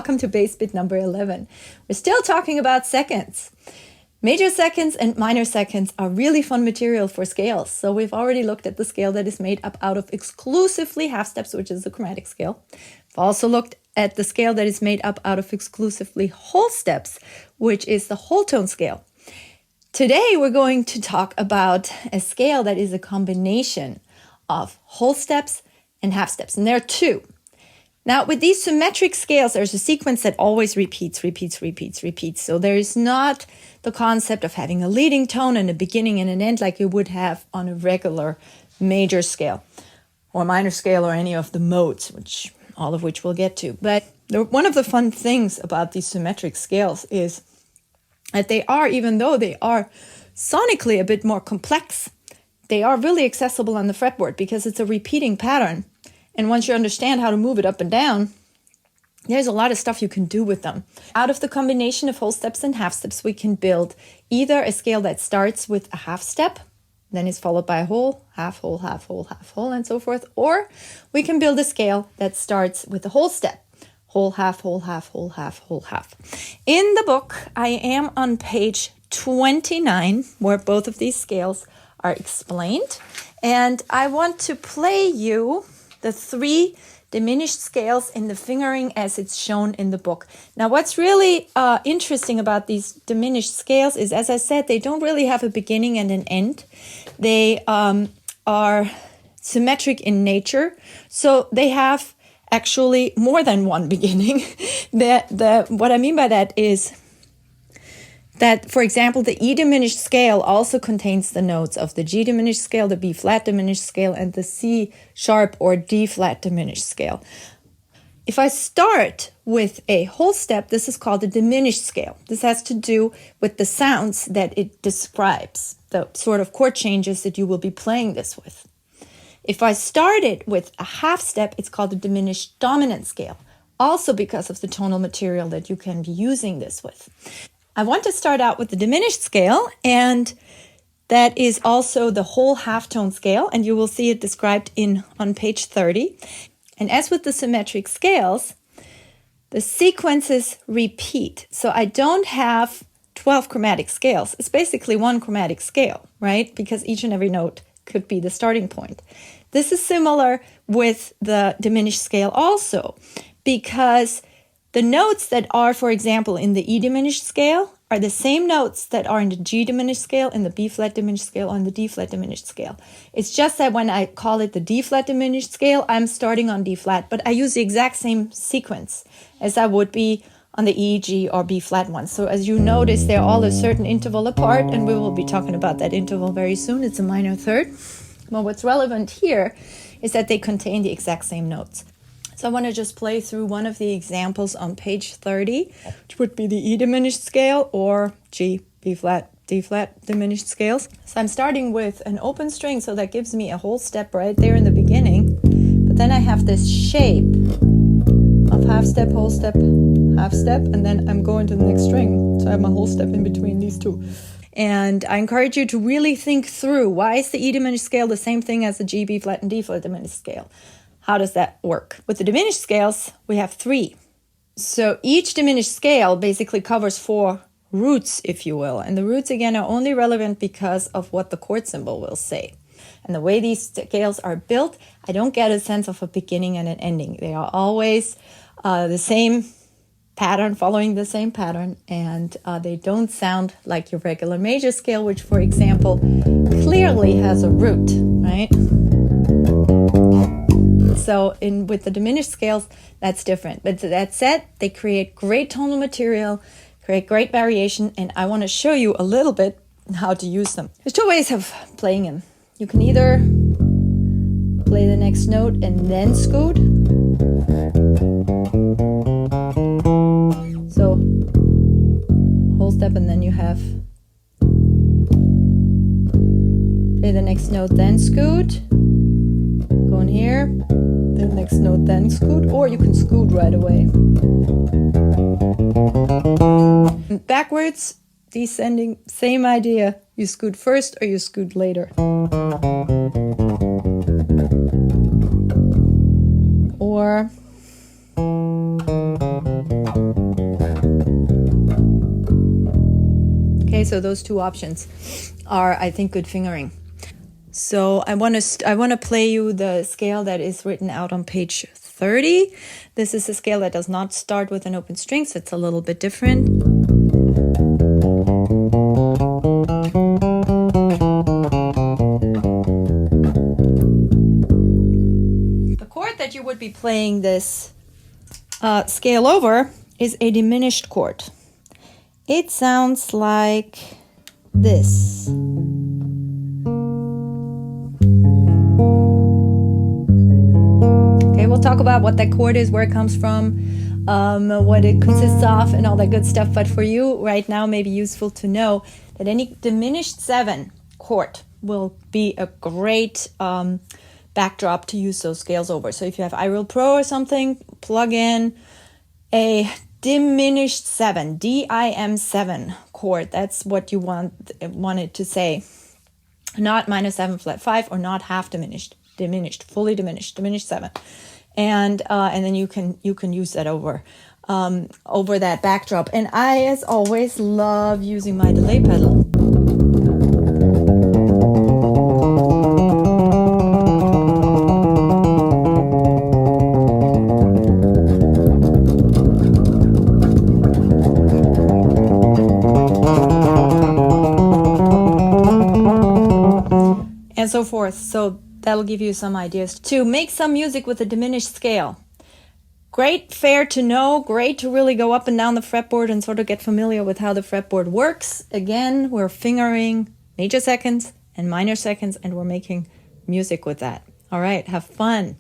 welcome to bass bit number 11. We're still talking about seconds. Major seconds and minor seconds are really fun material for scales. So we've already looked at the scale that is made up out of exclusively half steps, which is the chromatic scale. We've also looked at the scale that is made up out of exclusively whole steps, which is the whole tone scale. Today we're going to talk about a scale that is a combination of whole steps and half steps, and there are two. Now, with these symmetric scales, there's a sequence that always repeats. So there is not the concept of having a leading tone and a beginning and an end like you would have on a regular major scale or minor scale or any of the modes, all of which we'll get to. But one of the fun things about these symmetric scales is that they are, even though they are sonically a bit more complex, they are really accessible on the fretboard because it's a repeating pattern. And once you understand how to move it up and down, there's a lot of stuff you can do with them. Out of the combination of whole steps and half steps, we can build either a scale that starts with a half step, then is followed by a whole, half whole, half whole, half whole, and so forth. Or we can build a scale that starts with a whole step, whole, half, whole, half, whole, half, whole, half. In the book, I am on page 29, where both of these scales are explained. And I want to play you the 3 diminished scales in the fingering as it's shown in the book. Now, what's really interesting about these diminished scales is, as I said, they don't really have a beginning and an end. They are symmetric in nature, so they have actually more than one beginning. What I mean by that is that, for example, the E diminished scale also contains the notes of the G diminished scale, the B flat diminished scale, and the C sharp or D flat diminished scale. If I start with a whole step, this is called a diminished scale. This has to do with the sounds that it describes, the sort of chord changes that you will be playing this with. If I start it with a half step, it's called a diminished dominant scale, also because of the tonal material that you can be using this with. I want to start out with the diminished scale, and that is also the whole halftone scale, and you will see it described on page 30. And as with the symmetric scales, the sequences repeat. So I don't have 12 chromatic scales. It's basically one chromatic scale, right? Because each and every note could be the starting point. This is similar with the diminished scale also, because the notes that are, for example, in the E diminished scale are the same notes that are in the G diminished scale, in the B flat diminished scale, or in the D flat diminished scale. It's just that when I call it the D flat diminished scale, I'm starting on D flat, but I use the exact same sequence as I would be on the E, G, or B flat one. So as you notice, they're all a certain interval apart, and we will be talking about that interval very soon. It's a minor third. Well, what's relevant here is that they contain the exact same notes. So I want to just play through one of the examples on page 30, which would be the E diminished scale or G, B flat, D flat diminished scales. So I'm starting with an open string, so that gives me a whole step right there in the beginning. But then I have this shape of half step, whole step, half step, and then I'm going to the next string. So I have my whole step in between these two. And I encourage you to really think through, why is the E diminished scale the same thing as the G, B flat, and D flat diminished scale? How does that work? With the diminished scales, we have 3. So each diminished scale basically covers 4 roots, if you will. And the roots, again, are only relevant because of what the chord symbol will say. And the way these scales are built, I don't get a sense of a beginning and an ending. They are always the same pattern, following the same pattern, and they don't sound like your regular major scale, which, for example, clearly has a root, right? So with the diminished scales, that's different. But that said, they create great tonal material, create great variation, and I want to show you a little bit how to use them. There's 2 ways of playing them. You can either play the next note and then scoot. So whole step, and then you have play the next note, then scoot. Go in here, the next note, then scoot, or you can scoot right away. Backwards, descending, same idea. You scoot first or you scoot later. Or Okay, so those two options are, I think, good fingering. So I want to play you the scale that is written out on page 30. This is a scale that does not start with an open string, so it's a little bit different. The chord that you would be playing this scale over is a diminished chord. It sounds like this. Okay, we'll talk about what that chord is, where it comes from, what it consists of, and all that good stuff. But for you right now, maybe useful to know that any diminished 7 chord will be a great backdrop to use those scales over. So if you have iReal Pro or something, plug in a diminished 7, DIM7 chord. That's what you want it to say. Not minor 7 flat 5 or not half diminished, fully diminished 7. And then you can use that over that backdrop. And I, as always, love using my delay pedal. And so forth. So that'll give you some ideas to make some music with a diminished scale. Great, fair to know, great to really go up and down the fretboard and sort of get familiar with how the fretboard works. Again, we're fingering major seconds and minor seconds, and we're making music with that. All right, have fun.